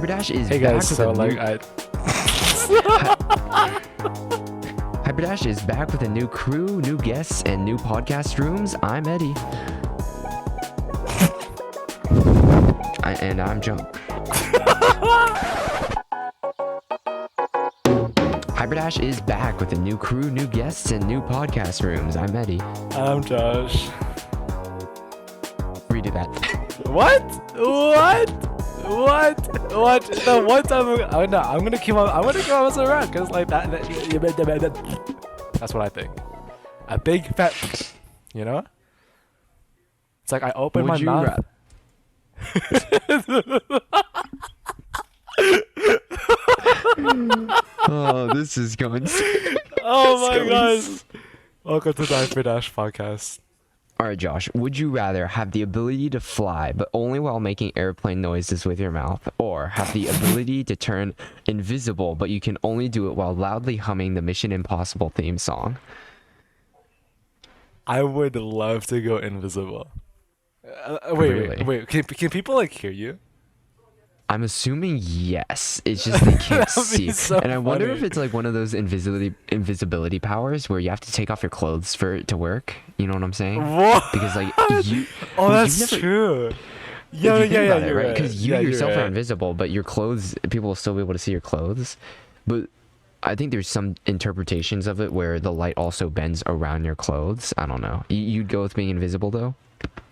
Hyperdash is Hey back guys, with so a like new... I Hyperdash is back with a new crew, new guests, and new podcast rooms. I'm Eddie. And I'm Jump. Hyperdash is back with a new crew, new guests, and new podcast rooms. I'm Eddie. I'm Josh. Redo that. What? No, one time I'm gonna keep on messing around because like that's what I think. A big fat, you know? It's like I open my mouth. Oh, this is going. Oh my gosh! Welcome to the Hyperdash podcast. All right, Josh, would you rather have the ability to fly, but only while making airplane noises with your mouth, or have the ability to turn invisible, but you can only do it while loudly humming the Mission Impossible theme song? I would love to go invisible. Really? Wait. Can people like hear you? I'm assuming yes. It's just they can't see. So and I wonder funny. if it's like one of those invisibility powers where you have to take off your clothes for it to work. You know what I'm saying? What? Because like you. Oh, well, that's you've never- true. if Yeah, you think about it, you're right. Because you Yeah, you're yourself are right. invisible, but your clothes, people will still be able to see your clothes. But I think there's some interpretations of it where the light also bends around your clothes. I don't know. You'd go with being invisible though?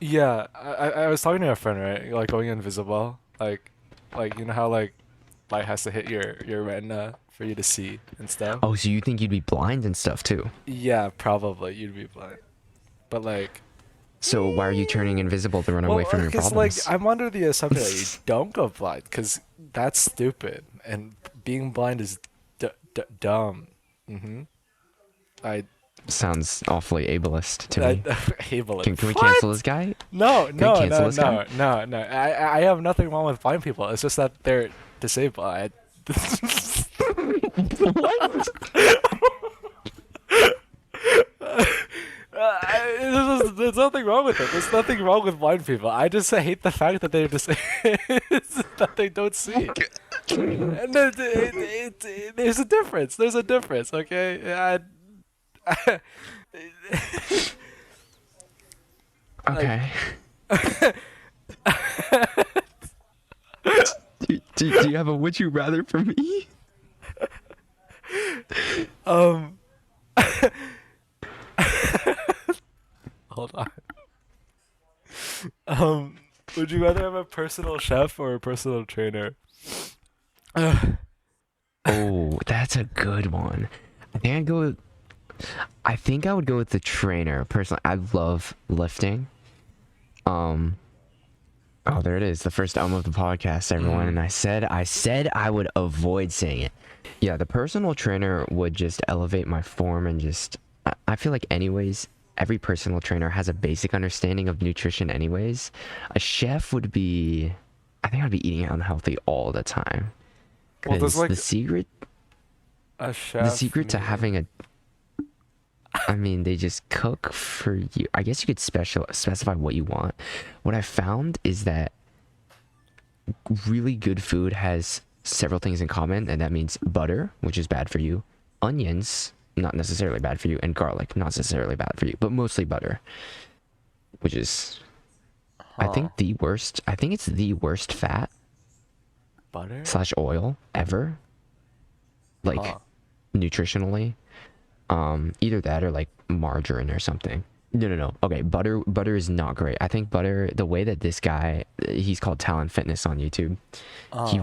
Yeah, I was talking to a friend, right? Like going invisible, like you know how like light has to hit your retina for you to see and stuff. Oh, so you think you'd be blind and stuff too? Yeah, probably you'd be blind, but like. So why are you turning invisible to run away from your Because problems? like I'm under the assumption that you don't go blind, because that's stupid, and being blind is dumb. I Sounds awfully ableist to me. ableist. Can we What? cancel this guy? No. cancel this guy? I have nothing wrong with blind people. It's just that they're disabled. What? There's nothing wrong with it. There's nothing wrong with blind people. I just hate the fact that they're that they don't see. And there's a difference. There's a difference. Okay. Okay. do you have a would you rather for me? Hold on. Would you rather have a personal chef or a personal trainer? Oh, that's a good one. I think I would go with the trainer. Personally, I love lifting. Oh, there it is. The first of the podcast, everyone. And I said I would avoid saying it. Yeah, the personal trainer would just elevate my form and just. I feel like, anyways, every personal trainer has a basic understanding of nutrition, anyways. A chef would be. I think I'd be eating unhealthy all the time. Well, there's 'Cause like the secret. a chef. The secret to having a. I mean, they just cook for you. I guess you could specify what you want. What I found is that really good food has several things in common, and that means butter, which is bad for you, onions, not necessarily bad for you, and garlic, not necessarily bad for you, but mostly butter, which is, I think, the worst. I think it's the worst fat butter. / oil ever, like nutritionally. Either that or like margarine or something. No. Okay, butter is not great. I think butter, the way that this guy, he's called Talent Fitness on YouTube. He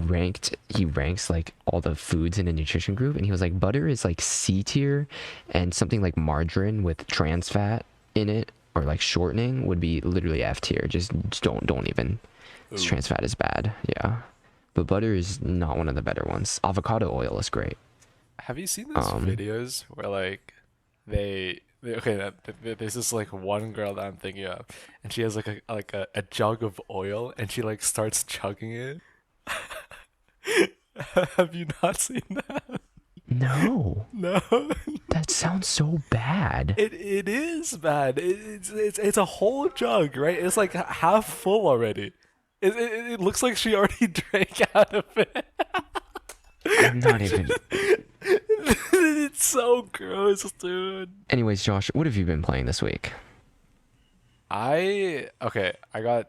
ranks like all the foods in a nutrition group, and he was like, butter is like C tier, and something like margarine with trans fat in it or like shortening would be literally F tier. Just don't even. Trans fat is bad. Yeah. But butter is not one of the better ones. Avocado oil is great. Have you seen those videos where like there's this like one girl that I'm thinking of, and she has like a jug of oil, and she like starts chugging it. Have you not seen that? No. No. That sounds so bad. It is bad. It's a whole jug, right? It's like half full already. It looks like she already drank out of it. I'm not even. It's so gross, dude. Anyways, Josh, what have you been playing this week? I got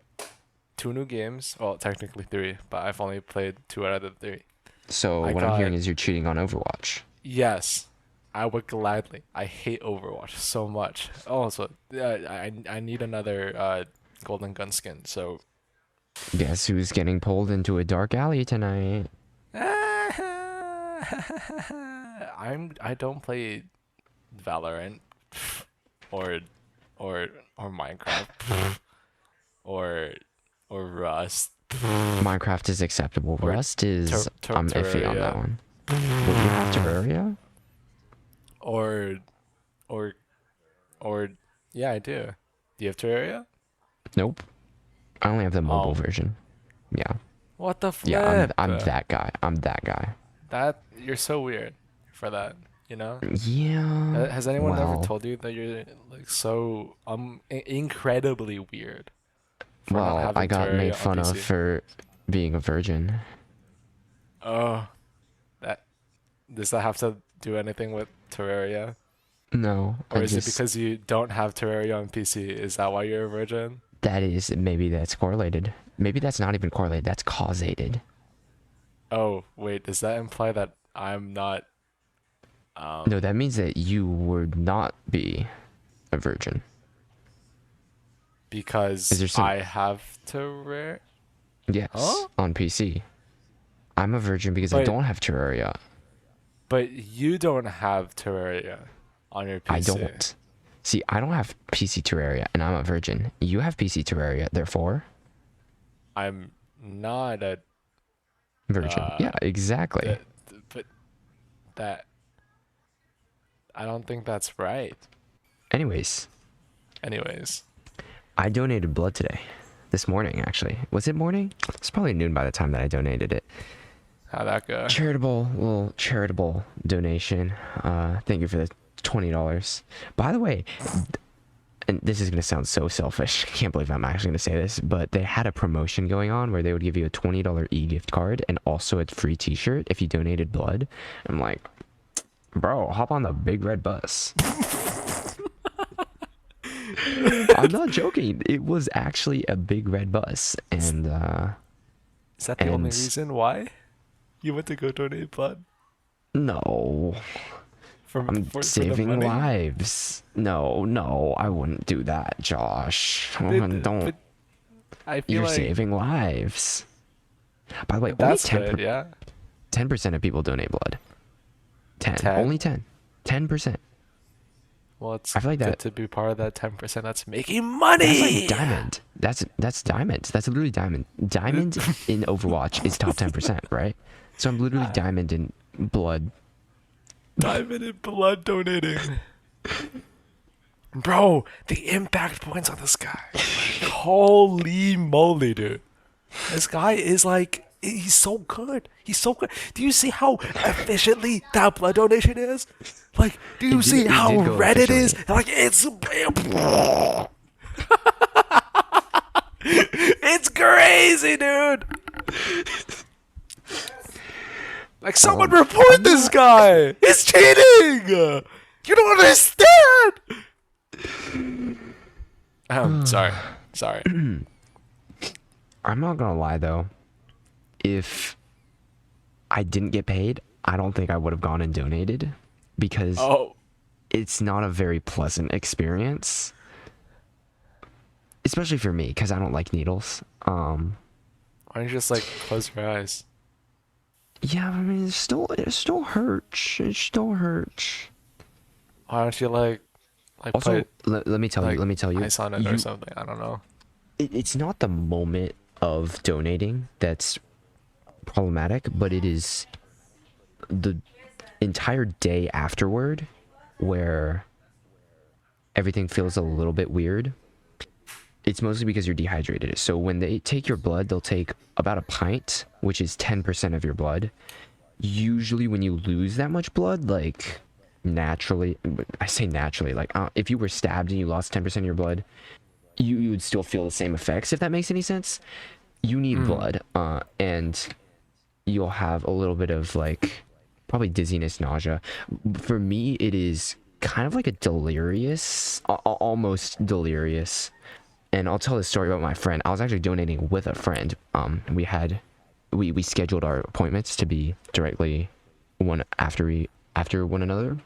two new games. Well, technically three, but I've only played two out of the three. So I what I'm got hearing is you're cheating on Overwatch. Yes, I would gladly. I hate Overwatch so much. Also, I need another golden gun skin. So Guess who's getting pulled into a dark alley tonight? I don't play Valorant or or Minecraft or Rust Minecraft is acceptable. or Rust is I'm iffy on that Terraria one. What, you have Terraria? or or or yeah, I do. Do you have Terraria? Nope. I only have the mobile Oh, version. Yeah. what the Yeah, I'm flip? I'm that guy. I'm that guy. That you're so weird for that, you know? Yeah. Has anyone ever Well, told you that you're like so incredibly weird for not well, I having got made Terraria on fun of PC? for being a virgin. Oh, that does that have to do anything with Terraria? No, Or I is it just because you don't have Terraria on PC? Is that why you're a virgin? that is maybe that's correlated. Maybe that's not even correlated. That's causated. Oh, wait, does that imply that I'm not No, um that means that you would not be a virgin. Is because there some? I have Terraria? Yes, Huh? on PC. I'm a virgin because I But don't have Terraria. but you don't have Terraria on your I PC. don't. See, I don't have PC Terraria, and I'm a virgin. You have PC Terraria, therefore I'm not a virgin. uh Yeah, exactly. that but that I don't think that's right. Anyways, Anyways, I donated blood today. This morning, actually. Was it morning? It's probably noon by the time that I donated it. how'd that go? Little charitable donation. Thank you for the $20. By the way, and this is gonna sound so selfish. I can't believe I'm actually gonna say this, but they had a promotion going on where they would give you a $20 e-gift card and also a free T-shirt if you donated blood. I'm like, bro, hop on the big red bus. I'm not joking. It was actually a big red bus, and Is that the only and reason why you went to go donate blood no, I'm for the saving money? lives. No, I wouldn't do that, Josh. Don't. But I feel You're like saving lives. By the way, only that's good, yeah. 10% of people donate blood. 10. 10. Only 10. 10%. Well, it's I feel like good that. to be part of that 10% that's making That's like money. diamond. That's diamond. That's literally diamond. Diamond in Overwatch is top 10%, right? So I'm literally diamond in blood. Diamond in blood donating. Bro, the impact points on this guy. Holy moly, dude. This guy is like, he's so good. He's so good. Do you see how efficiently that blood donation is? Like, do you see It how did go red it is? efficiently. Like, it's crazy, dude. Like, someone report this guy. He's cheating. You don't understand. Sorry. I'm not gonna lie though. If I didn't get paid, I don't think I would have gone and donated because Oh, it's not a very pleasant experience, especially for me because I don't like needles. why don't you just like close your eyes? Yeah, I mean, it still hurts. It still hurts. Why don't you like Also, put let me tell you. like Let me tell you. ice on it or something? I don't know. It's not the moment of donating that's problematic, but it is the entire day afterward where everything feels a little bit weird. It's mostly because you're dehydrated. So when they take your blood, they'll take about a pint, which is 10% of your blood. Usually when you lose that much blood, like naturally, I say naturally, like if you were stabbed and you lost 10% of your blood, you would still feel the same effects, if that makes any sense. you need Mm. blood, and you'll have a little bit of like probably dizziness, nausea. For me, it is kind of like a delirious, almost delirious. And I'll tell this story about my friend. I was actually donating with a friend. We scheduled our appointments to be directly one after one another.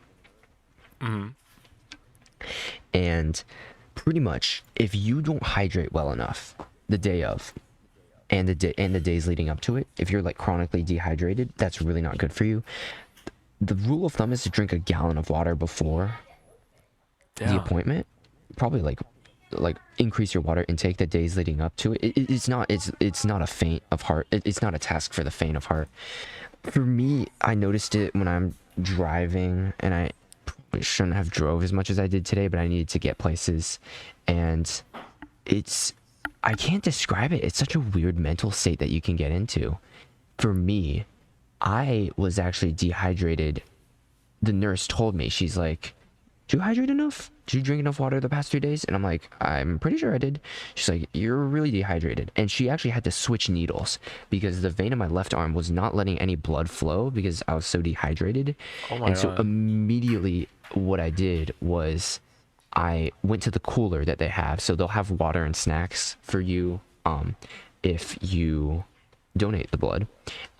Mm. And pretty much, if you don't hydrate well enough the day of, and the days leading up to it, if you're like chronically dehydrated, that's really not good for you. The rule of thumb is to drink a gallon of water before the Damn. appointment. Probably like increase your water intake the days leading up to it. It's not a faint of heart. It's not a task for the faint of heart. For me, I noticed it when I'm driving, and I probably shouldn't have drove as much as I did today, but I needed to get places, and it's I can't describe it. It's such a weird mental state that you can get into. For me, I was actually dehydrated. The nurse told me, she's like, "Did you hydrate enough? Did you drink enough water the past 3 days?" And I'm like, "I'm pretty sure I did." She's like, "You're really dehydrated." And she actually had to switch needles because the vein in my left arm was not letting any blood flow because I was so dehydrated. Oh my And so god. immediately what I did was I went to the cooler that they have. So they'll have water and snacks for you if you donate the blood.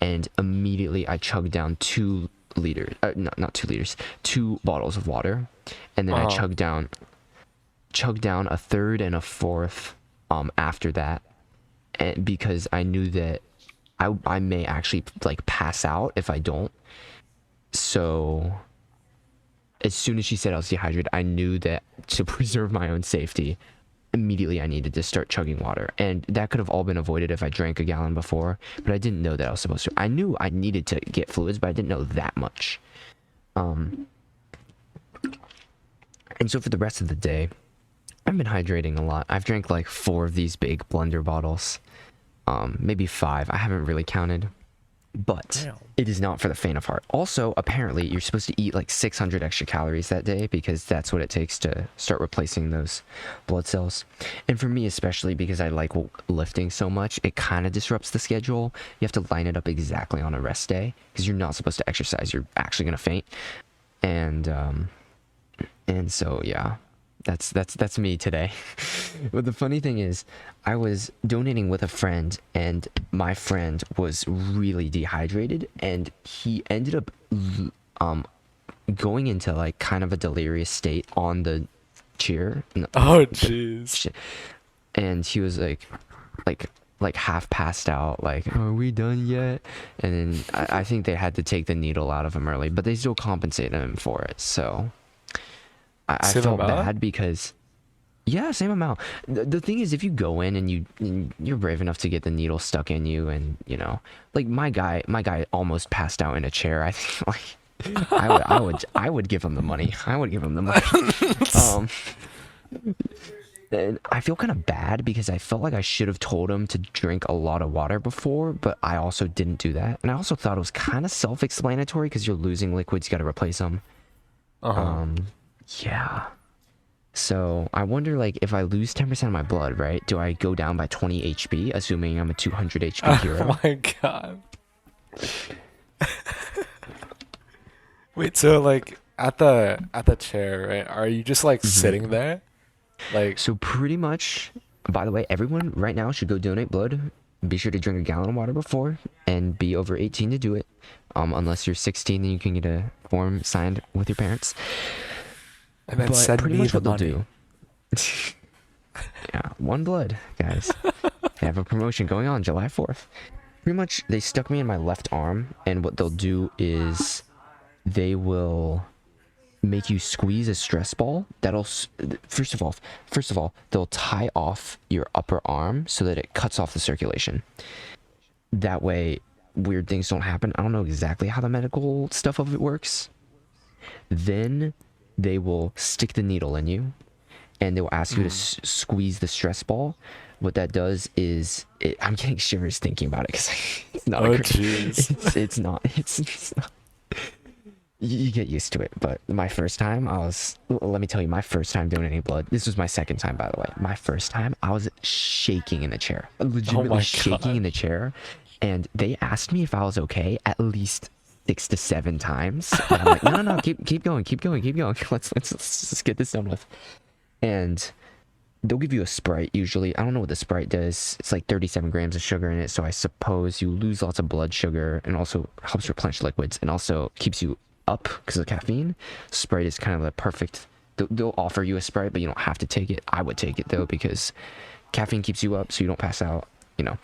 And immediately I chugged down 2 liters, not 2 liters, 2 bottles of water. And then I Uh-huh. chugged down a third and a fourth after that, and because I knew that I may actually like pass out if I don't. So as soon as she said I was dehydrated, I knew that to preserve my own safety, immediately I needed to start chugging water. And that could have all been avoided if I drank a gallon before, but I didn't know that I was supposed to. I knew I needed to get fluids, but I didn't know that much. And so for the rest of the day, I've been hydrating a lot. I've drank like 4 of these big blender bottles, maybe 5. I haven't really counted, but Damn. it is not for the faint of heart. Also, apparently, you're supposed to eat like 600 extra calories that day because that's what it takes to start replacing those blood cells. And for me, especially because I like lifting so much, it kind of disrupts the schedule. You have to line it up exactly on a rest day because you're not supposed to exercise. You're actually gonna faint. And so yeah, that's me today. But the funny thing is, I was donating with a friend, and my friend was really dehydrated, and he ended up um going into like kind of a delirious state on the chair. No, Oh jeez. shit. And he was like like half passed out, like, "Are we done yet?" And then I think they had to take the needle out of him early, but they still compensated him for it. So I Same felt amount? bad because, yeah, same amount. The thing is, if you go in and you're brave enough to get the needle stuck in you, and like my guy almost passed out in a chair. I think like I would give him the money. I would give him the money. Um, and I feel kind of bad because I felt like I should have told him to drink a lot of water before, but I also didn't do that. And I also thought it was kind of self-explanatory because you're losing liquids, you got to replace them. Uh-huh. Yeah. So I wonder, like, if I lose 10% of my blood, right? Do I go down by 20 HP, assuming I'm a 200 HP Oh hero? my god. Wait, so like at the chair, right? Are you just like sitting Hmm. there? Like, So pretty much, by the way, everyone right now should go donate blood. Be sure to drink a gallon of water before and be over 18 to do it. Unless you're 16, then you can get a form signed with your parents. and then But send pretty me much the what they'll money. do, yeah, one blood, guys. They have a promotion going on July 4th. Pretty much, they stuck me in my left arm, and what they'll do is they will make you squeeze a stress ball. First of all, they'll tie off your upper arm so that it cuts off the circulation. That way, weird things don't happen. I don't know exactly how the medical stuff of it works. Then they will stick the needle in you, and they will ask you to Mm. squeeze the stress ball. What that does is, I'm getting shivers thinking about it because it's not a Oh great. jeez. It's not. It's not. You get used to it. But my first time, let me tell you, my first time donating blood, this was my second time, by the way. My first time, I was shaking in the chair, Oh legitimately my shaking in god. the chair. And they asked me if I was okay at least 6 to 7 times. But I'm like, no, no, no, keep going, keep going, keep going. Let's just get this done with. And they'll give you a Sprite usually. I don't know what the Sprite does. It's like 37 grams of sugar in it, so I suppose you lose lots of blood sugar, and also helps replenish liquids, and also keeps you up because of caffeine. Sprite is kind of the perfect. They'll offer you a Sprite, but you don't have to take it. I would take it though because caffeine keeps you up, so you don't pass out. You know,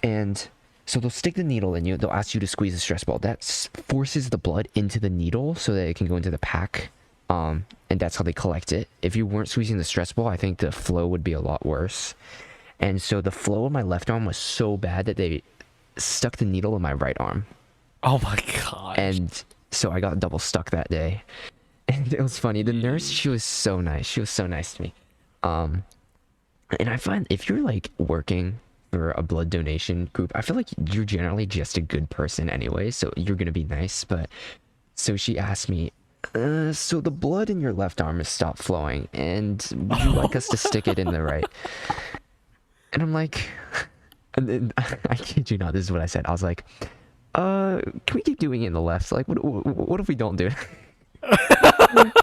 and so they'll stick the needle in you. They'll ask you to squeeze a stress ball. That forces the blood into the needle so that it can go into the pack. And that's how they collect it. If you weren't squeezing the stress ball, I think the flow would be a lot worse. And so the flow in my left arm was so bad that they stuck the needle in my right arm. Oh my gosh. And so I got double stuck that day. And it was funny. The nurse, she was so nice. She was so nice to me. Um, and I find if you're like working for a blood donation group, I feel like you're generally just a good person anyway, so you're gonna be nice. But so she asked me, so the blood in your left arm has stopped flowing, and would you like us to stick it in the right? And I'm like, and then, I kid you not, this is what I said. I was like, can we keep doing it in the left? Like, what if we don't do it?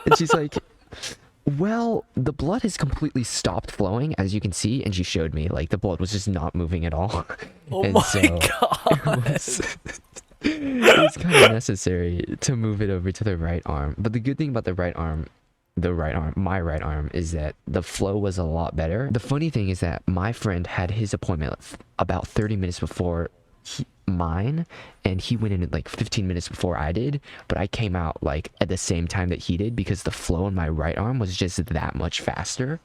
And she's like, well, the blood has completely stopped flowing, as you can see, and she showed me, like, the blood was just not moving at all. Oh And my so god. it was kind of necessary to move it over to the right arm. But the good thing about my right arm, is that the flow was a lot better. The funny thing is that my friend had his appointment about 30 minutes before mine, and he went in like 15 minutes before I did, but I came out like at the same time that he did because the flow in my right arm was just that much faster.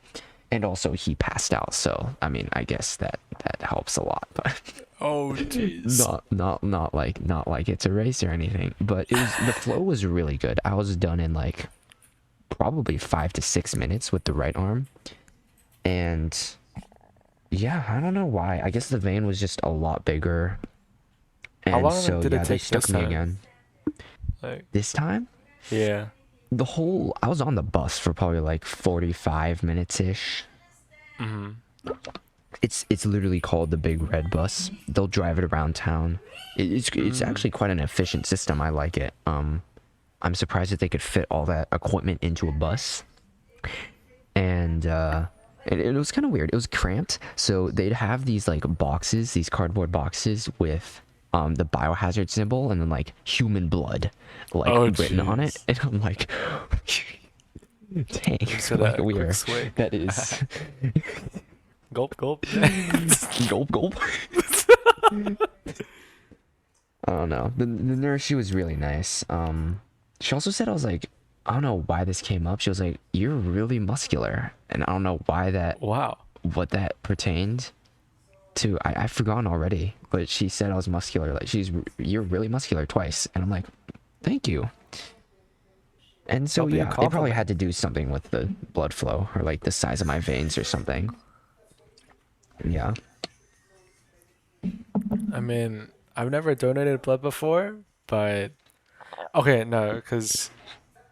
And also he passed out, so I mean, I guess that helps a lot. But Oh jeez. not like it's a race or anything, but the flow was really good. I was done in like probably 5 to 6 minutes with the right arm. And yeah, I don't know why. I guess the vein was just a lot bigger. How And long so did it yeah, they take stuck this me time? again. Like, This time, yeah. I was on the bus for probably like 45 minutes ish. Mm-hmm. It's literally called the Big Red Bus. They'll drive it around town. It's actually quite an efficient system. I like it. I'm surprised that they could fit all that equipment into a bus. And it was kind of weird. It was cramped, so they'd have these like boxes, these cardboard boxes with the biohazard symbol and then like human blood like Oh written on it. jeez. And I'm like, dang, Just got like a we quick are. swig. That is Gulp, gulp. gulp gulp. I don't know. The nurse, she was really nice. She also said, I don't know why this came up. She was like, "You're really muscular," and I don't know Wow. what that pertained to. I've forgotten already, but she said I was muscular. Like you're really muscular twice, and I'm like, thank you. And so Probably a yeah, it probably compliment. had to do something with the blood flow or like the size of my veins or something. Yeah. I mean, I've never donated blood before, but okay, no, because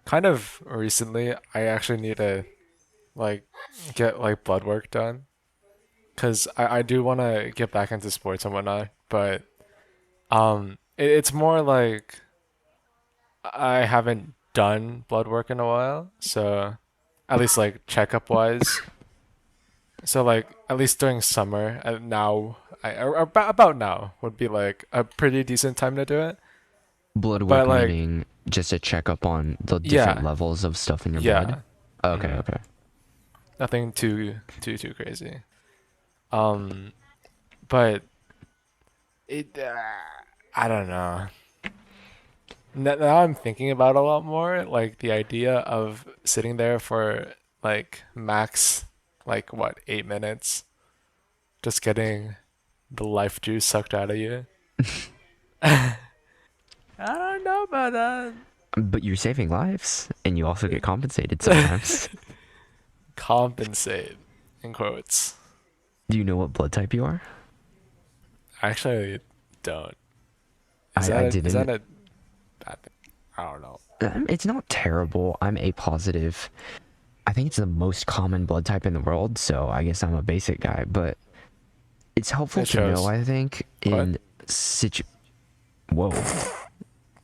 kind of recently I actually need to like get like blood work done because I do want to get back into sports and whatnot, but it's more like I haven't done blood work in a while, so at least like checkup wise. So like at least during summer now, or about now would be like a pretty decent time to do it. Blood But work like meaning just a checkup on the different yeah, levels of stuff in your blood. yeah, Okay, hmm okay. nothing too crazy. Um, but it I don't know. Now I'm thinking about it a lot more, like the idea of sitting there for like max like what 8 minutes, just getting the life juice sucked out of you. I don't know about that. But you're saving lives, and you also get compensated sometimes. Compensate in quotes. Do you know what blood type you are? I actually don't. I Is that a didn't. bad thing? I don't know. It's not terrible. I'm A positive. I think it's the most common blood type in the world, so I guess I'm a basic guy. But it's helpful It to know. shows. I think What? in Whoa.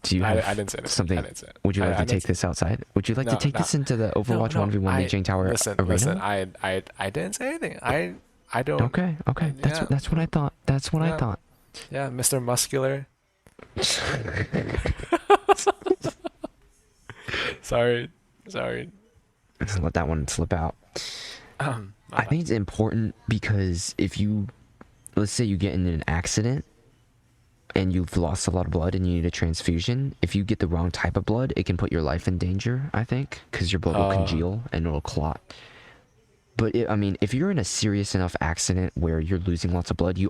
Do you have I didn't say anything. something? I didn't say it. Would you like to I didn't take say. this outside? Would you like to No, take no, this into the no, Overwatch no. 1v1 Leeching Tower Listen, arena? listen. I didn't say anything. I don't. Okay, okay. Yeah, That's what I thought. That's what I yeah, thought. yeah. Mr. Muscular. Sorry, sorry. Let that one slip out. My I think it's important because if you, let's say you get in an accident and you've lost a lot of blood and you need a transfusion, if you get the wrong type of blood, it can put your life in danger, I think, because your blood will congeal and it'll clot. But I mean, if you're in a serious enough accident where you're losing lots of blood, you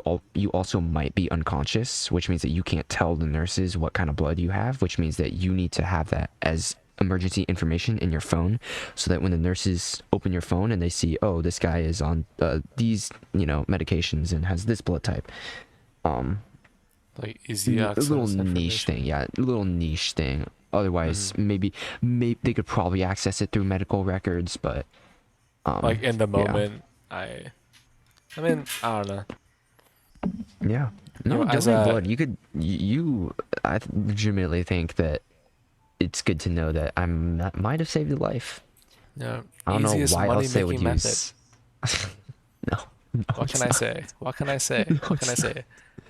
also might be unconscious, which means that you can't tell the nurses what kind of blood you have, which means that you need to have that as emergency information in your phone, so that when the nurses open your phone and they see, oh, this guy is on these, medications and has this blood type. Like easy A access little niche information. thing, yeah, a little niche thing. Otherwise, maybe they could probably access it through medical records, but Like in the yeah. moment, I mean, I don't know. Yeah. No, As donate a blood. You could. Legitimately think that it's good to know that might have saved your life. I don't know easiest why money else they would making method. use. No. What it's can I not. say? What can I say? No, What can I it's say?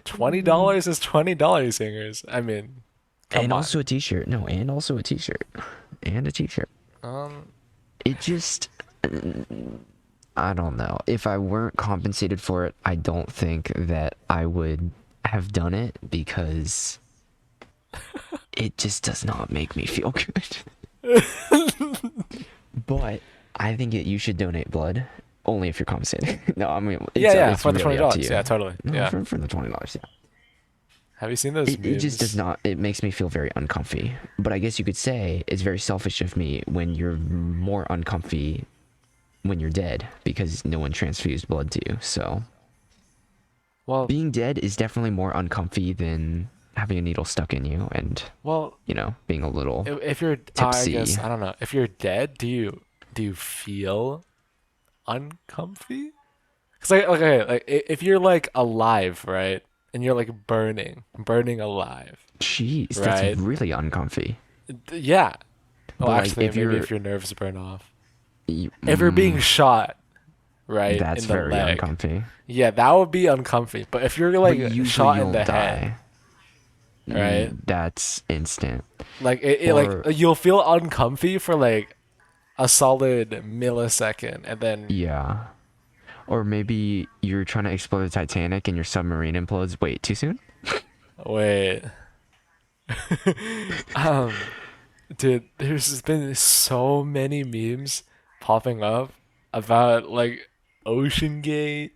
$20 is $20, singers. I mean, come And on. also a T-shirt. No, and also a T-shirt. And a T-shirt. Um, It just. I don't know. If I weren't compensated for it, I don't think that I would have done it because it just does not make me feel good. But I think that you should donate blood only if you're compensated. No, I mean, it's for the really up to $20. you. Yeah, totally. No, Yeah. for the $20, yeah. Have you seen those It just does memes? not. It makes me feel very uncomfy. But I guess you could say it's very selfish of me when you're more uncomfy when you're dead because no one transfused blood to you. So Well, being dead is definitely more uncomfy than having a needle stuck in you and well, being a little if you're, I tipsy. guess I don't know. If you're dead, do you feel uncomfy? Cause like okay, like if you're like alive, right, and you're like burning alive, Jeez, that's right? really uncomfy. Yeah. Well, But like actually, if maybe you're if your nerves burn off. you, If you're being shot, right, that's in the very leg, uncomfy. yeah, that would be uncomfy. But if you're But like usually shot you in the won't head, die. right, That's instant. like Or you'll feel uncomfy for like a solid millisecond, and then yeah. Or maybe you're trying to explore the Titanic and your submarine implodes. Wait, too soon? wait. um, Dude, there's been so many memes popping up about like Ocean Gate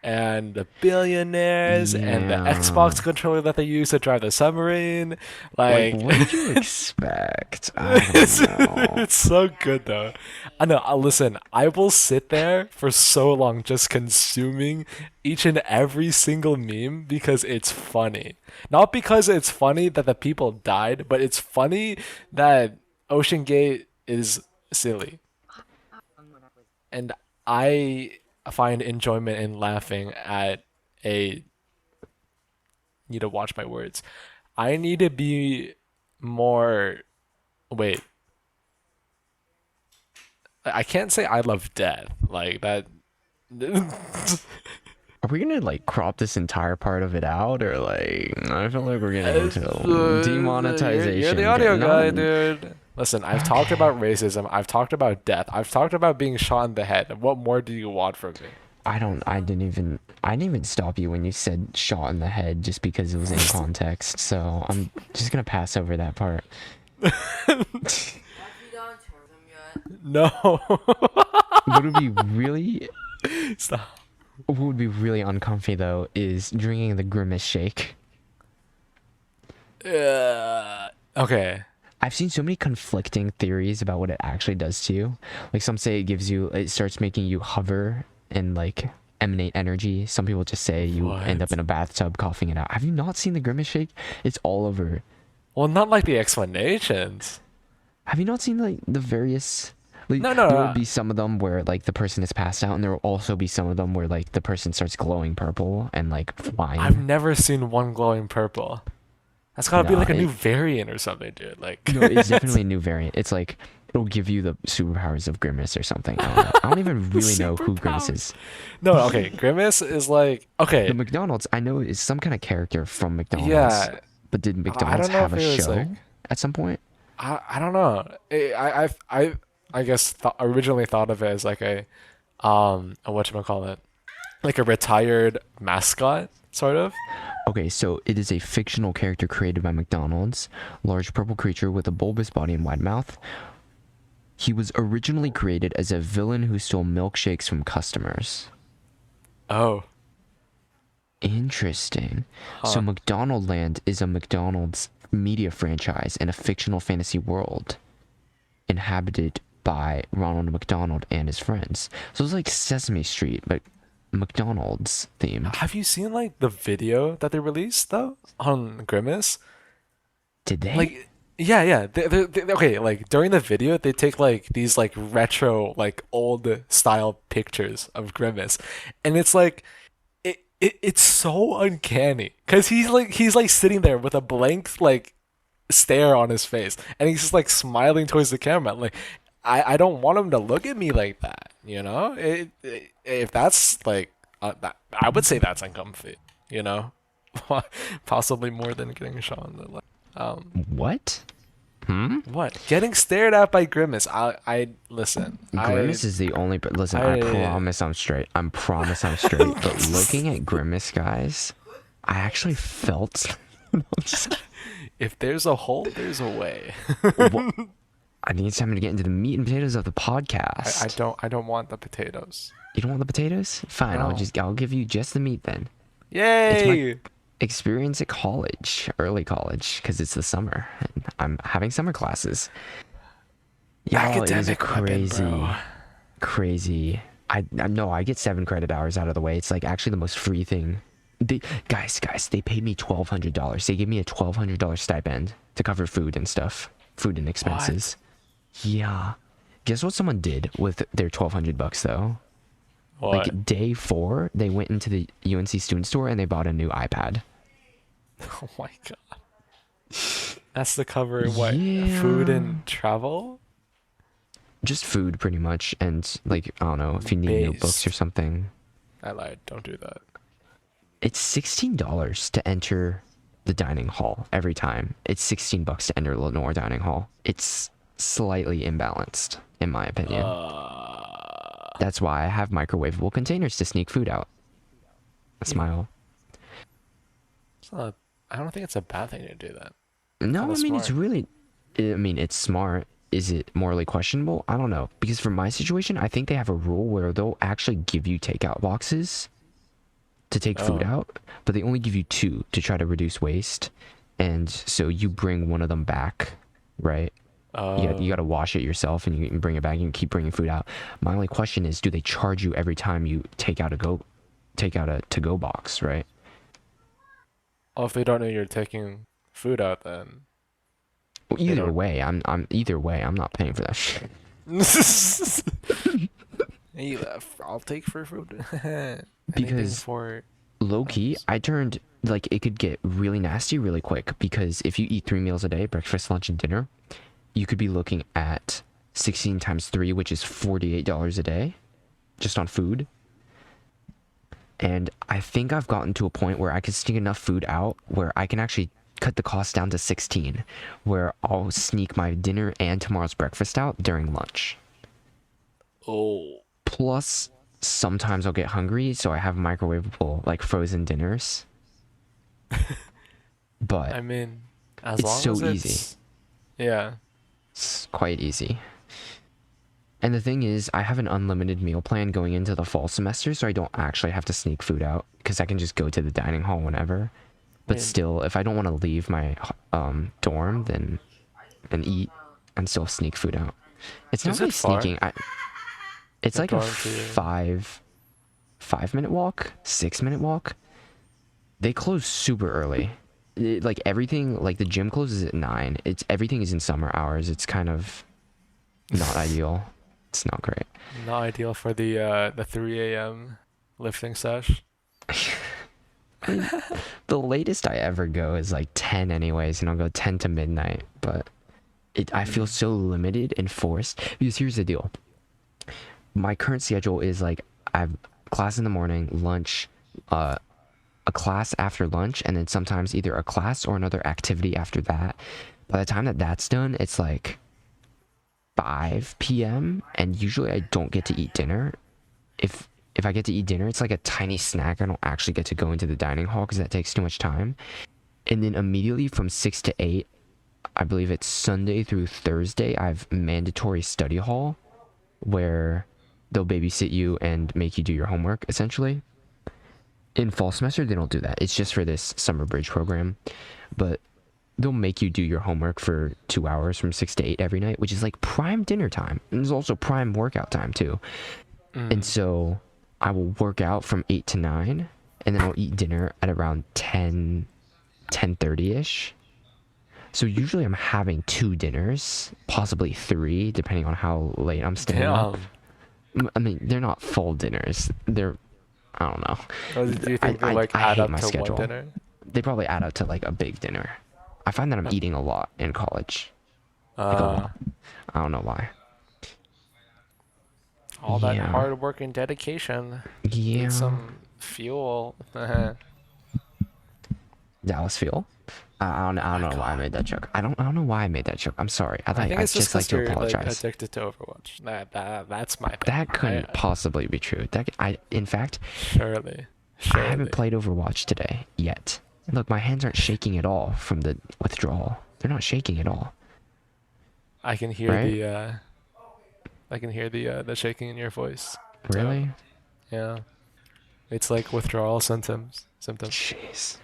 and the billionaires and the Yeah. Xbox controller that they use to drive the submarine. Like, Like, what did you expect? I don't it's, know. it's so good though. I know. Listen, I will sit there for so long just consuming each and every single meme because it's funny. Not because it's funny that the people died, but it's funny that Ocean Gate is silly. And I find enjoyment in laughing at a need to watch my words. I need to be more. Wait, I can't say I love death like that. Are we gonna like crop this entire part of it out, or like I feel like we're getting into You're the demonetization? audio guy, No, dude. Listen, I've talked okay. about racism. I've talked about death. I've talked about being shot in the head. What more do you want from me? I didn't even stop you when you said shot in the head just because it was in context. So I'm just gonna pass over that part. No. What would be really Stop. What would be really uncomfy though is drinking the Grimace shake. Okay. I've seen so many conflicting theories about what it actually does to you. Like some say it starts making you hover and like emanate energy. Some people just say you end up What? in a bathtub coughing it out. Have you not seen the Grimace shake? It's all over Well, not like the explanations. Have you not seen like the various like No, no, there will no. be some of them where like the person is passed out and there will also be some of them where like the person starts glowing purple and like I've flying. never seen one glowing purple. That's gotta be Nah, like a new variant or something, dude. Like, no, it's definitely a new variant. It's like it'll give you the superpowers of Grimace or something. I don't know. I don't even really know who Grimace superpowers. is. No, okay. Grimace is like The okay, McDonald's I know is some kind of character from McDonald's, yeah. but did I McDonald's don't know have if a it was like show at some point? I don't know. I guess originally thought of it as like a whatchamacallit, like a retired mascot sort of. Okay, so it is a fictional character created by McDonald's, large purple creature with a bulbous body and wide mouth. He was originally created as a villain who stole milkshakes from customers. Oh, Interesting. So huh. McDonaldland is a McDonald's media franchise in a fictional fantasy world inhabited by Ronald McDonald and his friends. So it's like Sesame Street, but McDonald's themed. Have you seen like the video that they released though on Grimace? Did they? Like, yeah, yeah. Okay, like during the video, they take like these like retro, like old style pictures of Grimace, and it's like it's so uncanny because he's like sitting there with a blank like stare on his face, and he's just like smiling towards the camera. Like, I don't want him to look at me like that, you know? If that's like that, I would say that's uncomfy, you know? Possibly more than getting shot. Like, What? Hmm? what? Getting stared at by Grimace. I listen. Grimace is the only. But listen, I I. promise I'm straight. I promise I'm straight. But looking at Grimace, guys, I actually felt. If there's a hole, there's a way. What? I think it's time to get into the meat and potatoes of the I podcast. don't. I don't want the potatoes. You don't want the potatoes? Fine, No. I'll give you just the meat then. It's my Yay! experience at college, early college, because it's the summer. And I'm having summer classes. Y'all, it is a Academic weapon, crazy, bro. crazy. I know I get 7 credit hours out of the way. It's like actually the most free thing. Guys, they paid me $1,200. They gave me a $1,200 stipend to cover food and stuff, food and What? expenses. Yeah. Guess what someone did with their 1,200 bucks though? What? Like day 4, they went into the UNC student store and they bought a new iPad. Oh my god. That's the cover. What? Food Yeah. and travel? Just food pretty much, and like I don't know if you need notebooks or Based. something. I lied. Don't do that. It's $16 to enter the dining hall every time. It's $16 to enter Lenore dining hall. It's slightly imbalanced in my opinion. That's why I have microwavable containers to sneak food out. Smile. It's not. I don't think it's a bad thing to do that. No, Kind I of mean it's smart. really. I mean it's smart. Is it morally questionable? I don't know. Because for my situation, I think they have a rule where they'll actually give you takeout boxes to take food Oh. out, but they only give you 2 to try to reduce waste. And so you bring one of them back, right? You got to wash it yourself and you can bring it back and you keep bringing food out. My only question is, do they charge you every time you take out a to-go box, right? Oh, if they don't know you're taking food out, then Well, they either don't. way, either way, I'm not paying for that shit. Hey, I'll take for food. Anything Because for. low key, I turned like it could get really nasty really quick because if you eat 3 meals a day, breakfast, lunch, and dinner, you could be looking at 16 times 3, which is $48 a day just on food. And I think I've gotten to a point where I can sneak enough food out where I can actually cut the cost down to 16, where I'll sneak my dinner and tomorrow's breakfast out during lunch. Oh. Plus, sometimes I'll get hungry, so I have microwavable, like frozen dinners. But I mean, as it's long so as easy. it's. Yeah. It's quite easy. And the thing is, I have an unlimited meal plan going into the fall semester, so I don't actually have to sneak food out because I can just go to the dining hall whenever. I But mean, still, if I don't want to leave my dorm, then and eat and still sneak food out. It's not is really it far? sneaking. It's Your like a dorm to your. 5 minute walk, 6 minute walk. They close super early. like everything, like the gym closes at 9. It's everything is in summer hours. It's kind of not ideal. It's not great. Not ideal for the 3 a.m. lifting sesh. The latest I ever go is like 10 anyways, and I'll go 10 to midnight. But I feel so limited and forced because here's the deal. My current schedule is like I've class in the morning, lunch, a class after lunch, and then sometimes either a class or another activity after that. By the time that that's done, it's like 5 p.m. and usually I don't get to eat dinner. If I get to eat dinner, it's like a tiny snack. I don't actually get to go into the dining hall because that takes too much time. And then immediately from 6 to 8, I believe it's Sunday through Thursday, I have mandatory study hall where they'll babysit you and make you do your homework essentially. In fall semester, they don't do that. It's just for this summer bridge program. But they'll make you do your homework for 2 hours from 6 to 8 every night, which is like prime dinner time. And there's also prime workout time too. And so I will work out from 8 to 9, and then I'll eat dinner at around 10, 10:30ish. So usually I'm having 2 dinners, possibly 3, depending on how late I'm staying up. I mean, they're not full dinners. They're, I don't know. Do you think they like I add hate up my to schedule. one dinner? They probably add up to like a big dinner. I find that I'm eating a lot in college. Like a lot. I don't know why. All that Yeah. hard work and dedication. Yeah. Need some fuel. Dallas fuel. I don't know why I made that joke. I don't know why I made that joke. I'm sorry. I think I'd it's just just like because to you're like apologize. addicted to Overwatch. That's my thing. That couldn't possibly be true. In fact, Surely. I haven't played Overwatch today yet. Look, my hands aren't shaking at all from the withdrawal. They're not shaking at all. I can hear Right? the shaking in your voice. Really? Yeah. It's like withdrawal symptoms. Jeez.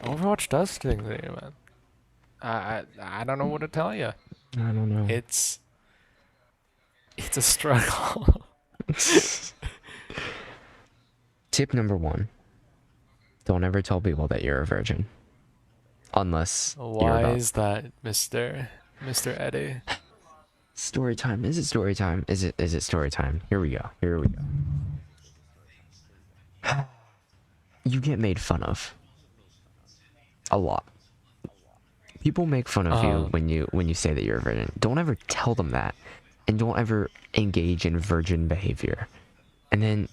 Overwatch does things to you, man. I don't know what to tell you. I don't know. It's a struggle. Tip number 1. Don't ever tell people that you're a virgin. Unless you're Why about... is that, Mr. Eddie? Story time. Is it story time? Is it story time? Here we go. You get made fun of. A lot. People make fun of you when you say that you're a virgin. Don't ever tell them that. And don't ever engage in virgin behavior. And then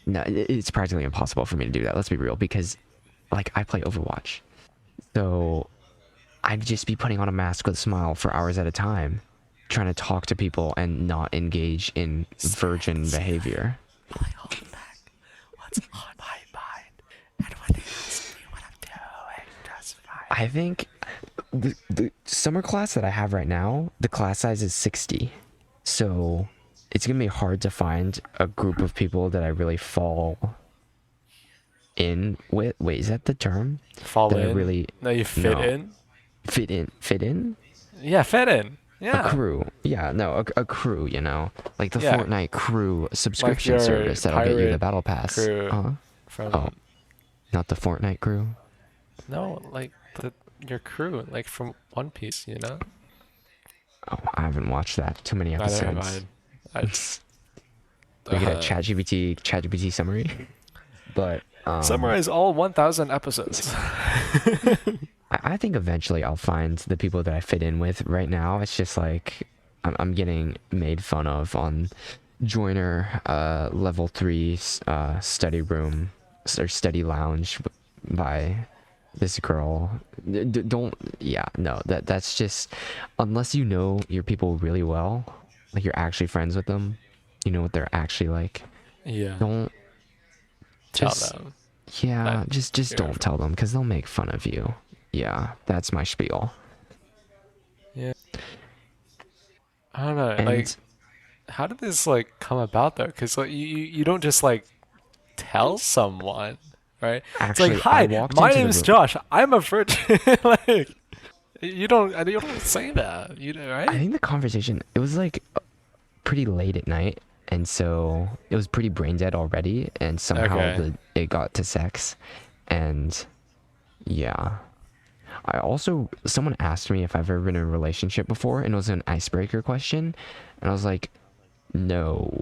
no, it's practically impossible for me to do that. Let's be real, because like I play Overwatch. So I'd just be putting on a mask with a smile for hours at a time, trying to talk to people and not engage in virgin behavior. Really hold back what's on my mind, and when they ask me what I'm doing, just fine. I think the summer class that I have right now, the class size is 60. So it's going to be hard to find a group of people that I really fall in with. Wait, is that the term? Fall that in? I really... No, you fit No. in? Fit in? Yeah, fit in. Yeah. A crew. Yeah, no, a crew, you know? Like the Yeah. Fortnite crew subscription your service that'll get you the pirate battle pass. crew from... Oh, not the Fortnite crew? No, like your crew, like from One Piece, you know? Oh, I haven't watched that. Too many Neither have episodes. I just... We get a ChatGPT summary. But Summarize all 1,000 episodes. I think eventually I'll find the people that I fit in with. Right now, it's just like I'm getting made fun of on Joiner level 3 study room or study lounge by this girl. That's just, unless you know your people really well, like you're actually friends with them, you know what they're actually like. Yeah. Don't Tell just them. yeah, that just you're don't tell them because they'll make fun of you. Yeah, that's my spiel. Yeah. I don't know. And Like, how did this like come about though? Because like you don't just like tell someone, right? actually, It's like, I hi, walked my into the name's room. Josh. I'm a virgin. Like, you don't say that, you know, I right? think the conversation, it was like pretty late at night, and so it was pretty brain dead already, and somehow Okay. it got to sex, And yeah. I also, someone asked me if I've ever been in a relationship before, and it was an icebreaker question, and I was like, no.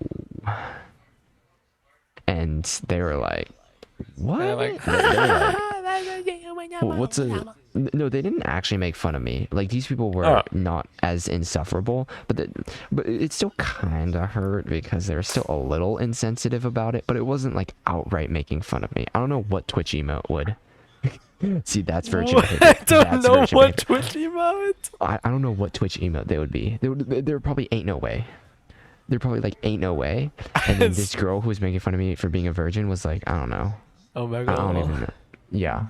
And they were like, And what? like, They were like, what's a... No, they didn't actually make fun of me. Like, these people oh, were not as insufferable, but but it still kind of hurt because they were still a little insensitive about it, but it wasn't like outright making fun of me. I don't know what Twitch emote would. See, that's virgin behavior. I don't That's know virgin what behavior. Twitch emote. I don't know what Twitch emote they would be. There probably ain't no way. They're probably like, ain't no way. And then this girl who was making fun of me for being a virgin was like, I don't know. Oh my I don't even god. know. Yeah.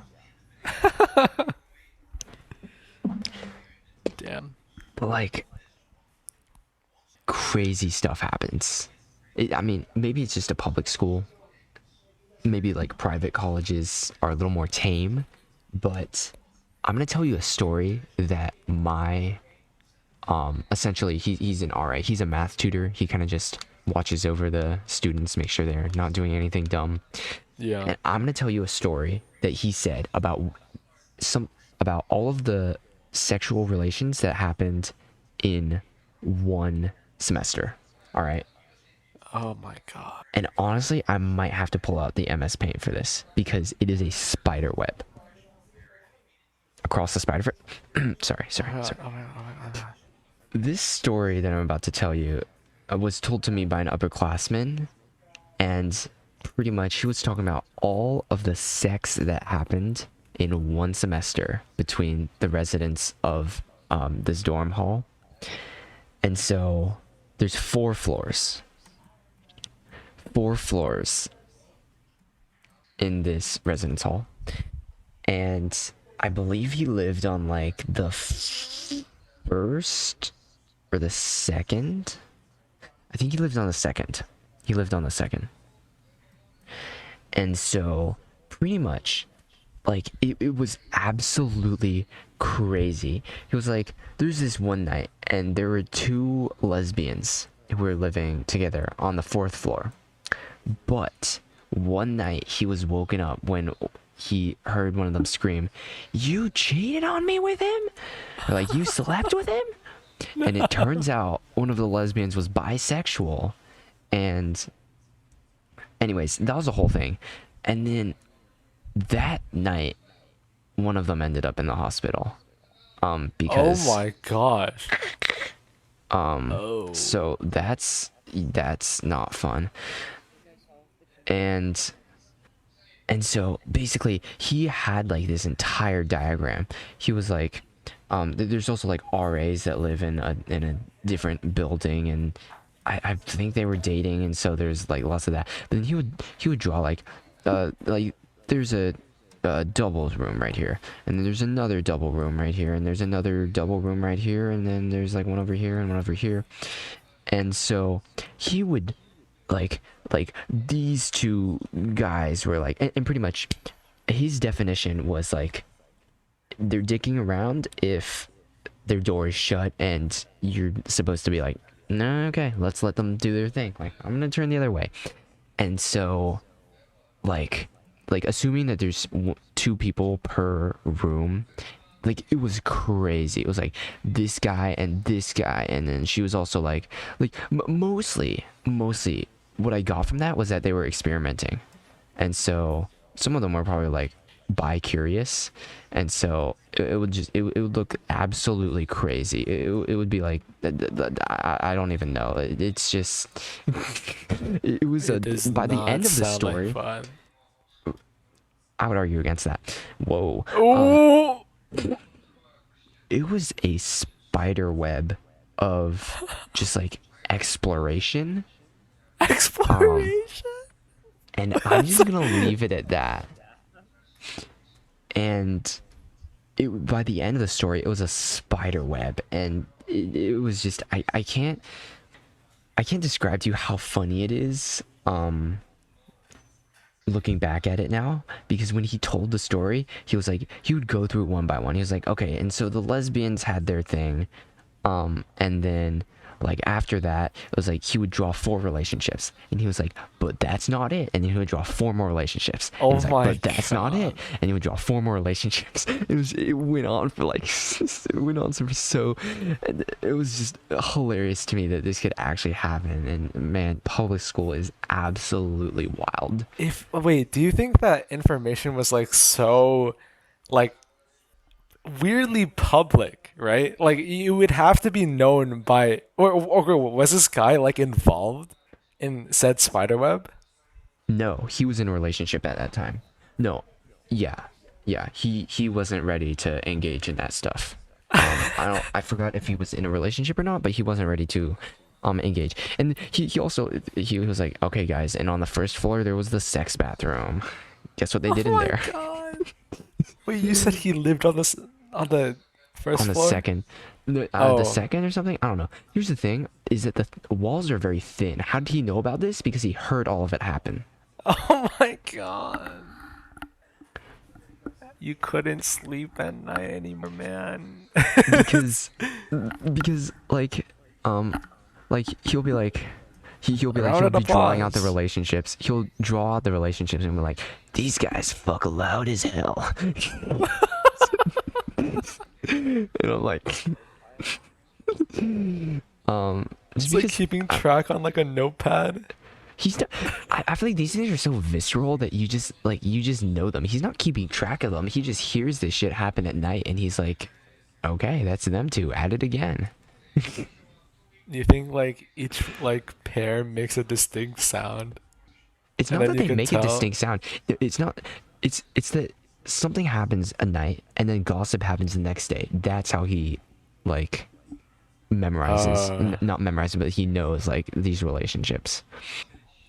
Damn. But like, crazy stuff happens. I mean, maybe it's just a public school. Maybe like private colleges are a little more tame. But I'm going to tell you a story that my essentially he's an RA. He's a math tutor. He kind of just watches over the students, make sure they're not doing anything dumb. Yeah. And I'm going to tell you a story that he said about all of the sexual relations that happened in one semester. All right? Oh my god. And honestly, I might have to pull out the MS Paint for this because it is a spider web. Across the spider... sorry. Oh my god. This story that I'm about to tell you was told to me by an upperclassman, and pretty much he was talking about all of the sex that happened in one semester between the residents of this dorm hall. And so there's 4 floors. 4 floors in this residence hall. And I believe he lived on like the first or the second. I think he lived on the second. He lived on the second. And so pretty much like it was absolutely crazy. He was like, there's this one night and there were 2 lesbians who were living together on the 4th floor. But one night he was woken up when he heard one of them scream, "You cheated on me with him?" Or like, "You slept with him?" No. And it turns out one of the lesbians was bisexual. And anyways, that was the whole thing. And then that night, one of them ended up in the hospital. Because Oh my gosh. so that's not fun. And so basically he had like this entire diagram. He was like, there's also like RAs that live in a different building, and I think they were dating, and so there's like lots of that. But then he would draw like there's a doubles room right here, and then there's another double room right here, and there's another double room right here, and then there's like one over here and one over here. And so he would like these 2 guys were like, and pretty much his definition was like, they're dicking around if their door is shut and you're supposed to be like, no, okay, let's let them do their thing, like I'm gonna turn the other way. And so like assuming that there's 2 people per room, like it was crazy. It was like this guy and this guy, and then she was also like mostly what I got from that was that they were experimenting. And so some of them were probably like bi-curious, and so it would look absolutely crazy. It would be like, I don't even know. It's just it was by the end of the story, like I would argue against that. Whoa. It was a spider web of just like exploration. And I'm just gonna leave it at that. And by the end of the story, it was a spider web, and it was just I can't describe to you how funny it is. Looking back at it now, because when he told the story, he was like, he would go through it one by one. He was like, okay, and so the lesbians had their thing, and then Like after that, it was like he would draw 4 relationships, and he was like, "But that's not it." And then he would draw 4 more relationships, and Oh he's like, my "But that's not it." god. And he would draw 4 more relationships. It went on for like it went on for so. It was just hilarious to me that this could actually happen. And man, public school is absolutely wild. If wait, do you think that information was like so like weirdly public, right? Like you would have to be known by or was this guy like involved in said spiderweb? No, he was in a relationship at that time. No, yeah, yeah. He wasn't ready to engage in that stuff. I forgot if he was in a relationship or not, but he wasn't ready to engage. And he also he was like, okay, guys, and on the first floor there was the sex bathroom. Guess what they Oh did in my there? god. Wait, you said he lived on this on the On first the floor? second, the Oh. second or something. I don't know. Here's the thing: is that the walls are very thin. How did he know about this? Because he heard all of it happen. Oh my god. You couldn't sleep at night anymore, man. Because because like he'll be like A round he'll of be drawing out the applause. relationships. He'll draw out the relationships and be like, these guys fuck loud as hell. And I'm like, just It's like because keeping track on like a notepad. he's not, I feel like these things are so visceral that you just know them. He's not keeping track of them. He just hears this shit happen at night and he's like, okay, that's them two at it again. You think like each like pair makes a distinct sound, It's and not then that you they can make a tell. distinct sound. It's not. It's that something happens a night and then gossip happens the next day. That's how he like memorizes, Uh, not memorizes, but he knows like these relationships.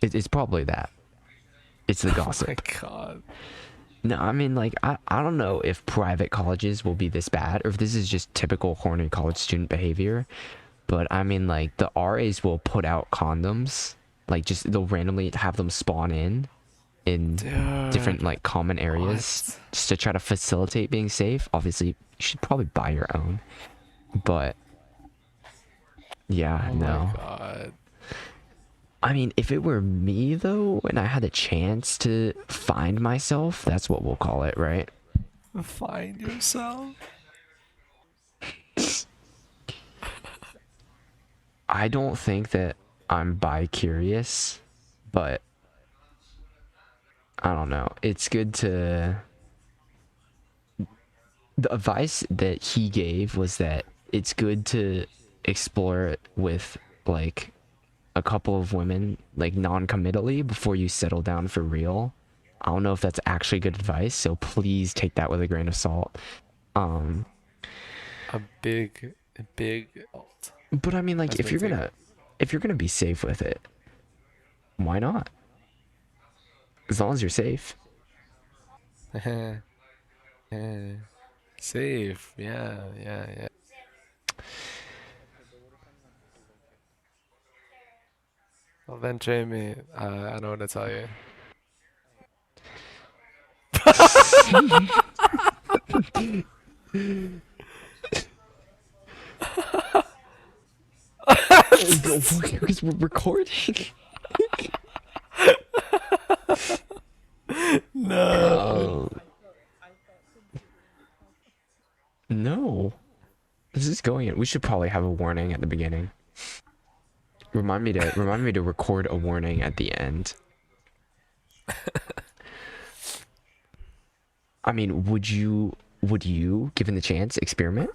It's probably that. It's the oh my gossip. god. No, I mean like I don't know if private colleges will be this bad or if this is just typical horny college student behavior. But I mean like the RAs will put out condoms. Like just they'll randomly have them spawn in different Dude, like common areas what? just to try to facilitate being safe. Obviously, you should probably buy your own, but yeah, Oh my no. god. I mean, if it were me though, and I had a chance to find myself, that's what we'll call it, right? Find yourself? I don't think that I'm bi curious, but I don't know. It's good to. The advice that he gave was that it's good to explore it with like a couple of women like non-committally before you settle down for real. I don't know if that's actually good advice, so please take that with a grain of salt. Um, A big alt. but I mean, like, That's big too. if you're gonna be safe with it, why not? As long as you're safe. Safe. Yeah, yeah, yeah. Well then, Jamie, I know what to tell you. Because we're recording. No. Uh, no, this is going in. We should probably have a warning at the beginning. Remind me to record a warning at the end. I mean, would you, given the chance, experiment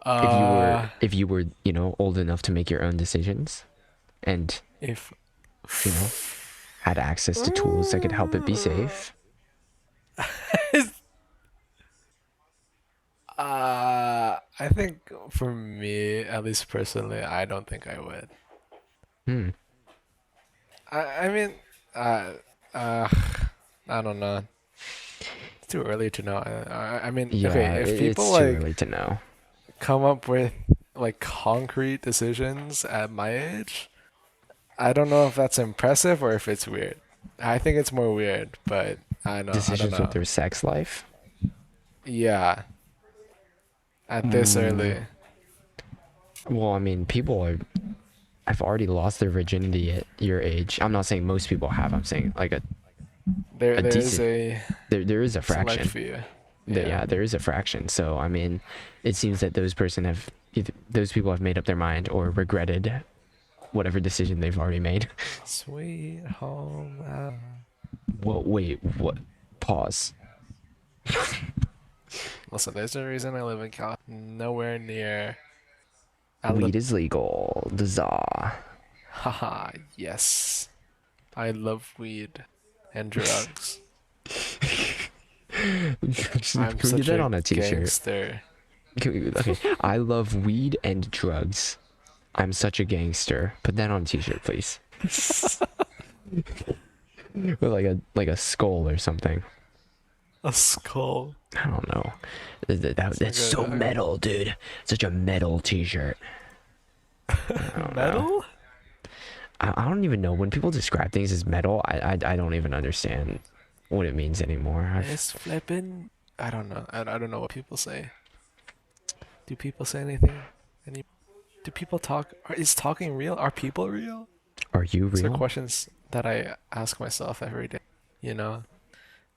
Uh, if you were, you know, old enough to make your own decisions and, if you know, had access to tools that could help it be safe? I think for me, at least personally, I don't think I would. Hmm. I mean, uh, uh, I don't know. It's too early to know. I mean, okay, Yeah, if people it's too like early to know. come up with like concrete decisions at my age, I don't know if that's impressive or if it's weird. I think it's more weird, but I don't Decisions with know. their sex life. Yeah, at this Mm, early. Well, I mean, people are have already lost their virginity at your age. I'm not saying most people have. I'm saying like There a there is decent a there is a select fraction. few. Yeah. Yeah, there is a fraction. So I mean, it seems that those people have made up their mind or regretted whatever decision they've already made. Sweet home. Well, wait, what? Pause. Listen, there's a reason I live in Cal. Nowhere near Weed Alabama. is legal. Huzzah. Haha, yes. I love weed and drugs. Can I'm we get such that a on a t-shirt? gangster. Okay, I love weed and drugs. I'm such a gangster. Put that on a t-shirt, please. With like a skull or something. A skull. I don't know. It's like That's so a metal, dude. Such a metal t-shirt. I don't know. metal? I don't even know when people describe things as metal. I don't even understand what it means anymore. It's flipping. I don't know. I don't know what people say. Do people say anything? Any? Do people talk? Is talking real? Are people real? Are you These are real? questions that I ask myself every day. You know,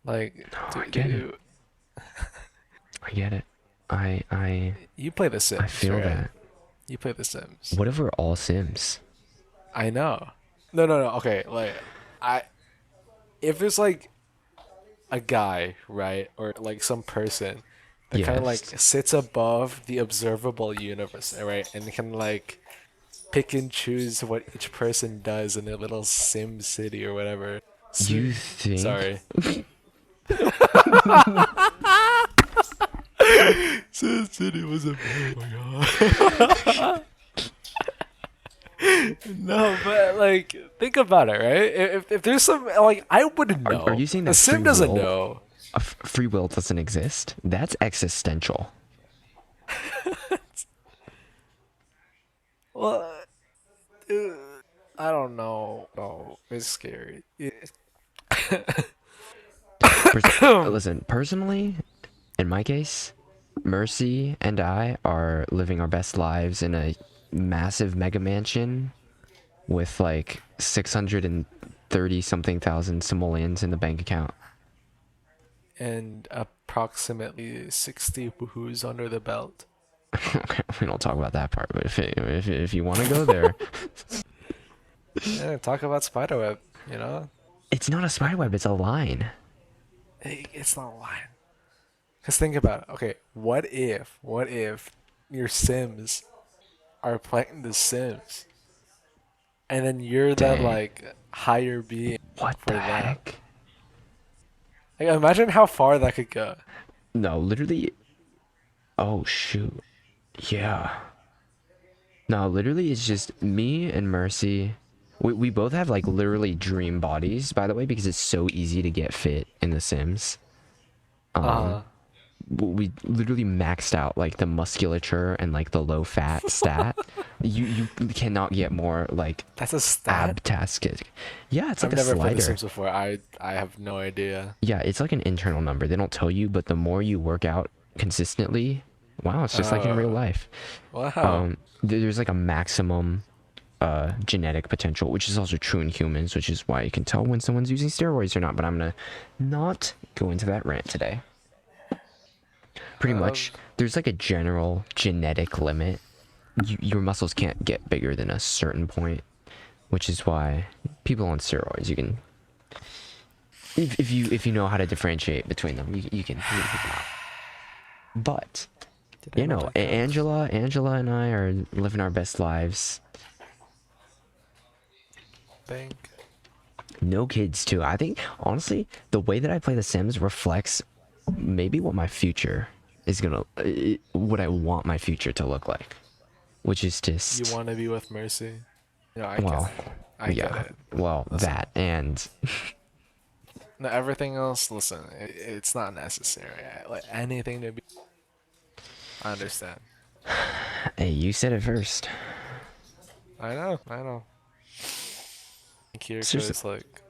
like No, do I get it. do I get it. I you play The I Sims, feel right? that. You play The Sims. What if we're all Sims? I know. No, no, no. Okay, like I if there's like a guy, right, or like some person that kind of like Yes. sits above the observable universe, right, and can like pick and choose what each person does in their little sim city or whatever. You think? Sorry. Sim city was a oh my god. No, but like think about it, right? If there's some like I wouldn't Are know. you saying The that sim doesn't know. free will doesn't exist? That's existential. Well, uh, I don't know. Oh, it's scary. Listen, personally, in my case, Mercy and I are living our best lives in a massive mega mansion with like 630 something thousand simoleons in the bank account. And approximately 60 woohoos under the belt. Okay, we don't talk about that part, but if you want to go there, Yeah, talk about spiderweb. You know, it's not a spiderweb, it's a line. It's not lying. Cause think about it. Okay, what if your Sims are playing The Sims, and then you're that Dang. like higher being What for the them? heck? Like, imagine how far that could go. No, literally. Oh, shoot. Yeah. No, literally, it's just me and Mercy. We both have like literally dream bodies, by the way, because it's so easy to get fit in The Sims. Uh, We literally maxed out like the musculature and like the low fat stat. You cannot get more like that's a stat. abtastic. Yeah, it's like I've a never played The slider. Sims before. I have no idea. Yeah, it's like an internal number. They don't tell you, but the more you work out consistently, wow, it's just like in real Uh, life. wow. There's like a maximum genetic potential, which is also true in humans, which is why you can tell when someone's using steroids or not. But I'm gonna not go into that rant today. Pretty Um, much, there's like a general genetic limit. Your muscles can't get bigger than a certain point, which is why people on steroids, you can, if you know how to differentiate between them, you can pick them out. But did I you move know, my couch? Angela and I are living our best lives. Think. No kids too. I think honestly, the way that I play The Sims reflects maybe what my future is gonna, what I want my future to look like, which is You just, want to be with Mercy? No, I get well, it. I get yeah, it. well, Listen, that and no, everything else. Listen, it's not necessary. Like anything to be. I understand. hey, you said it first. I know. I know. Kiriko Seriously, is like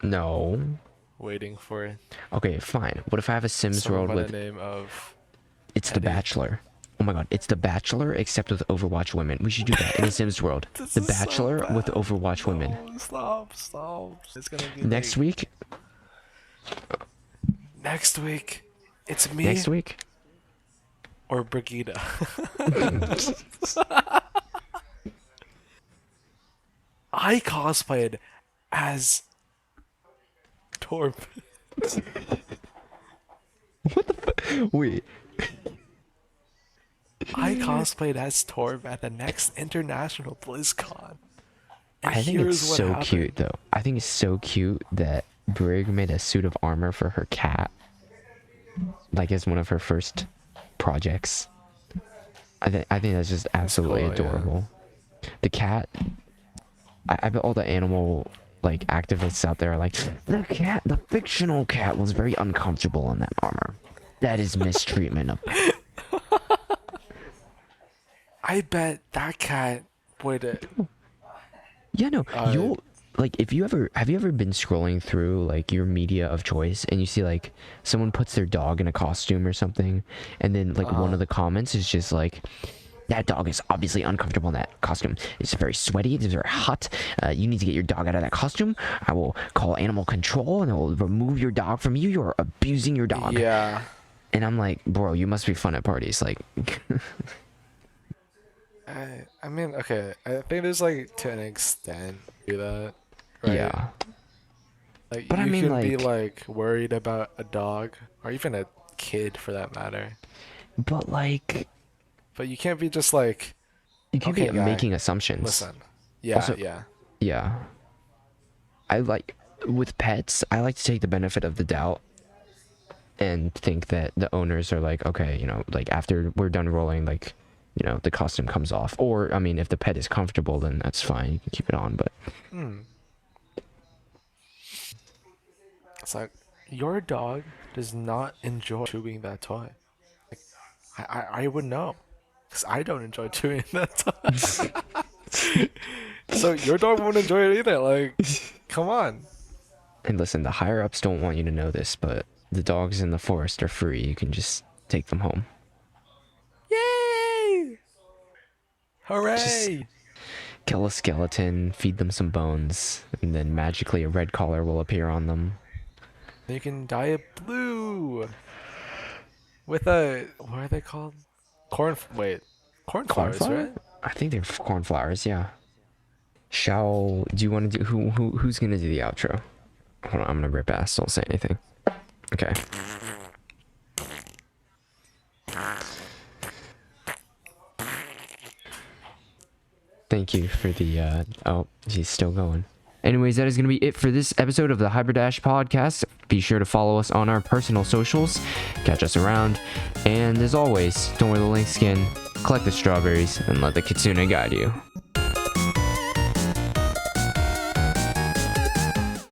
no. waiting for Okay, fine. What if I have a Sims someone world by the with name of It's The Bachelor. Oh my god, it's The Bachelor except with Overwatch women. We should do that in a Sims world. This The is so Bachelor with bad. Overwatch women. No, stop. It's gonna be Next like, week? next week. It's me Next week? or Brigida. I cosplayed as Torb. Wait. I cosplayed as Torb at the next International BlizzCon. And I think it's here's what so happened. cute though. I think it's so cute that Brig made a suit of armor for her cat. Like as one of her first projects. I think that's just absolutely cool, yeah. adorable. The cat, I bet all the animal like activists out there are like, the fictional cat was very uncomfortable in that armor. That is mistreatment of I bet that cat would. Yeah, no, you'll like if you ever have you ever been scrolling through like your media of choice and you see like someone puts their dog in a costume or something, and then like one of the comments is just like, that dog is obviously uncomfortable in that costume. It's very sweaty. It's very hot. You need to get your dog out of that costume. I will call animal control and I will remove your dog from you. You're abusing your dog. Yeah. And I'm like, bro, you must be fun at parties. Like, I mean, okay. I think there's like to an extent do that. Right? yeah. Like, But you I mean, can be like- like worried about a dog or even a kid for that matter, But like, but you can't be just like, you can't okay, be guy, making assumptions. listen. Yeah, Also- yeah. Yeah. I like, with pets, I like to take the benefit of the doubt and think that the owners are like, okay, you know, like after we're done rolling, like, you know, the costume comes off. Or, I mean, if the pet is comfortable, then that's fine. You can keep it on, but It's like your dog does not enjoy chewing that toy. Like, I would know, because I don't enjoy chewing that toy. So your dog won't enjoy it either. Like, come on. and listen, the higher ups don't want you to know this, but the dogs in the forest are free. You can just take them home. Yay! Hooray! Kill a skeleton, feed them some bones, and then magically a red collar will appear on them. You can dye it blue with a, what are they called? Cornflowers, right? I think they're cornflowers, yeah. Do you want to do, who's gonna do the outro? Hold on, I'm gonna rip ass, don't say anything. Okay. Thank you for the, oh, he's still going. Anyways, that is going to be it for this episode of the Hyperdash podcast. Be sure to follow us on our personal socials, catch us around, and as always, don't wear the lynx skin, collect the strawberries, and let the kitsune guide you.